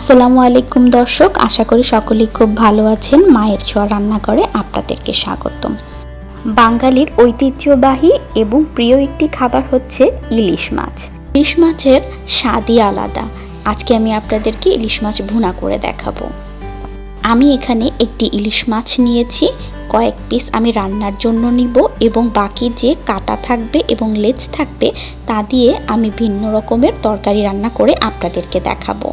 আসসালামু আলাইকুম দর্শক, আশা করি সকলেই খুব ভালো আছেন। মায়ের ছোঁয়া রান্নাঘরে আপনাদেরকে স্বাগতম। বাঙালির ঐতিহ্যবাহী এবং প্রিয় একটি খাবার হচ্ছে ইলিশ মাছ। ইলিশ মাছের স্বাদই আলাদা। আজকে আমি আপনাদেরকে ইলিশ মাছ ভুনা করে দেখাবো। আমি এখানে একটি ইলিশ মাছ নিয়েছি, কয়েক পিস আমি রান্নার জন্য নিব এবং বাকি যে কাটা থাকবে এবং লেজ থাকবে তা দিয়ে আমি ভিন্ন রকমের তরকারি রান্না করে আপনাদেরকে দেখাবো।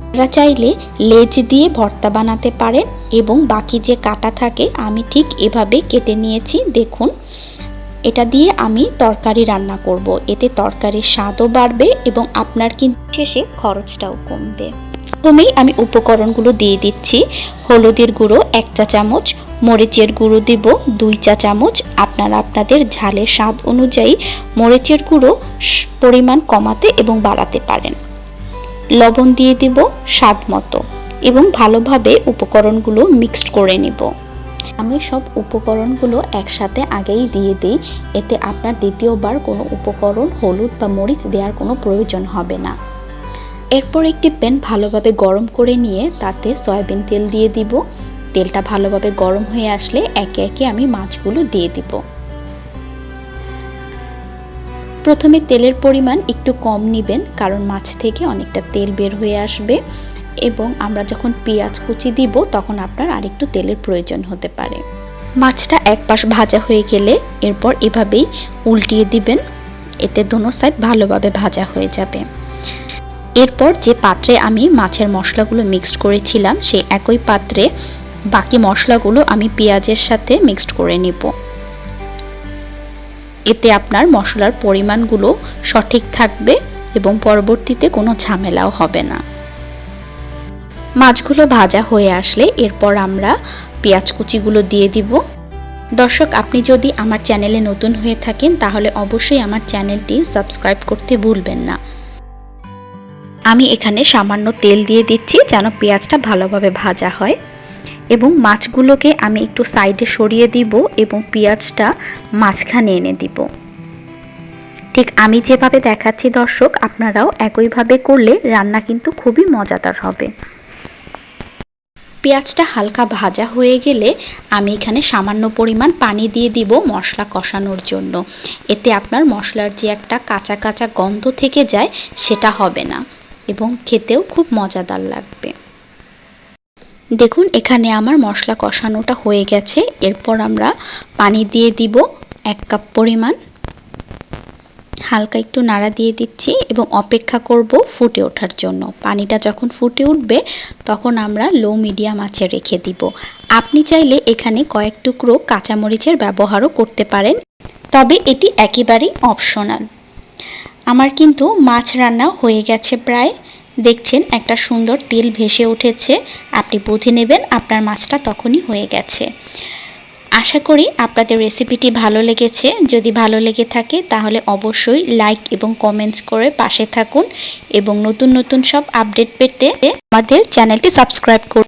আপনারা চাইলে লেজ দিয়ে ভর্তা বানাতে পারেন এবং বাকি যে কাটা থাকে আমি ঠিক এভাবে কেটে নিয়েছি। দেখুন, এটা দিয়ে আমি তরকারি রান্না করব। এতে তরকারির স্বাদও বাড়বে এবং আপনার কিন্তু শেষে খরচটাও কমবে। প্রথমেই আমি উপকরণগুলো দিয়ে দিচ্ছি। হলুদের গুঁড়ো 1 চা চামচ, মরিচের গুঁড়ো দেব 2 চা চামচ। আপনারা আপনাদের ঝালের স্বাদ অনুযায়ী মরিচের গুঁড়ো পরিমাণ কমাতে এবং বাড়াতে পারেন। লবণ দিয়ে দেব স্বাদ মতো এবং ভালোভাবে উপকরণগুলো মিক্সড করে নেব। আমি সব উপকরণগুলো একসাথে আগেই দিয়ে দিই, এতে আপনার দ্বিতীয়বার কোনো উপকরণ হলুদ বা মরিচ দেওয়ার কোনো প্রয়োজন হবে না। এরপর একটি প্যান ভালোভাবে গরম করে নিয়ে তাতে সয়াবিন তেল দিয়ে দিব। তেলটা ভালোভাবে গরম হয়ে আসলে একে একে আমি মাছগুলো দিয়ে দিব। প্রথমে তেলের পরিমাণ একটু কম নেবেন, কারণ মাছ থেকে অনেকটা তেল বের হয়ে আসবে এবং আমরা যখন পেঁয়াজ কুচি দিব তখন আপনার আরেকটু তেলের প্রয়োজন হতে পারে। মাছটা এক পাশ ভাজা হয়ে গেলে এরপর এভাবেই উল্টিয়ে দিবেন, এতে দোনো সাইড ভালোভাবে ভাজা হয়ে যাবে। এরপর যে পাত্রে আমি মাছের মশলাগুলো মিক্সড করেছিলাম সেই একই পাত্রে বাকি মশলাগুলো আমি পেঁয়াজের সাথে মিক্সড করে নেব। এতে আপনার মশলার পরিমাণগুলো সঠিক থাকবে এবং পরবর্তীতে কোনো ঝামেলাও হবে না। মাছগুলো ভাজা হয়ে আসলে এরপর আমরা পেঁয়াজ কুচিগুলো দিয়ে দিব। দর্শক, আপনি যদি আমার চ্যানেলে নতুন হয়ে থাকেন তাহলে অবশ্যই আমার চ্যানেলটি সাবস্ক্রাইব করতে ভুলবেন না। আমি এখানে সামান্য তেল দিয়ে দিচ্ছি যেন পেঁয়াজটা ভালোভাবে ভাজা হয় এবং মাছগুলোকে আমি একটু সাইডে সরিয়ে দিব এবং পেঁয়াজটা মাঝখানে এনে দিব। ঠিক আমি যেভাবে দেখাচ্ছি দর্শক, আপনারাও একইভাবে করলে রান্না কিন্তু খুবই মজাদার হবে। পেঁয়াজটা হালকা ভাজা হয়ে গেলে আমি এখানে সামান্য পরিমাণ পানি দিয়ে দিব মশলা কষানোর জন্য। এতে আপনার মশলার যে একটা কাঁচা কাঁচা গন্ধ থেকে যায় সেটা হবে না এবং খেতেও খুব মজাদার লাগবে। দেখুন, এখানে আমার মশলা কষানোটা হয়ে গেছে। এরপর আমরা পানি দিয়ে দিব 1 কাপ পরিমাণ। হালকা একটু নাড়া দিয়ে দিচ্ছি এবং অপেক্ষা করব ফুটে ওঠার জন্য। পানিটা যখন ফুটে উঠবে তখন আমরা লো মিডিয়াম আঁচে রেখে দিব। আপনি চাইলে এখানে কয়েক টুকরো কাঁচামরিচের ব্যবহারও করতে পারেন, তবে এটি একেবারেই অপশনাল। আমার কিন্তু মাছ রান্না হয়ে গেছে প্রায়। দেখছেন একটা সুন্দর তেল ভেসে উঠেছে, আপনি বুঝে নেবেন আপনার মাছটা তখনই হয়ে গেছে। আশা করি আপনাদের রেসিপিটি ভালো লেগেছে। যদি ভালো লেগে থাকে তাহলে অবশ্যই লাইক এবং কমেন্টস করে পাশে থাকুন এবং নতুন নতুন সব আপডেট পেতে আমাদের চ্যানেলটি সাবস্ক্রাইব করুন।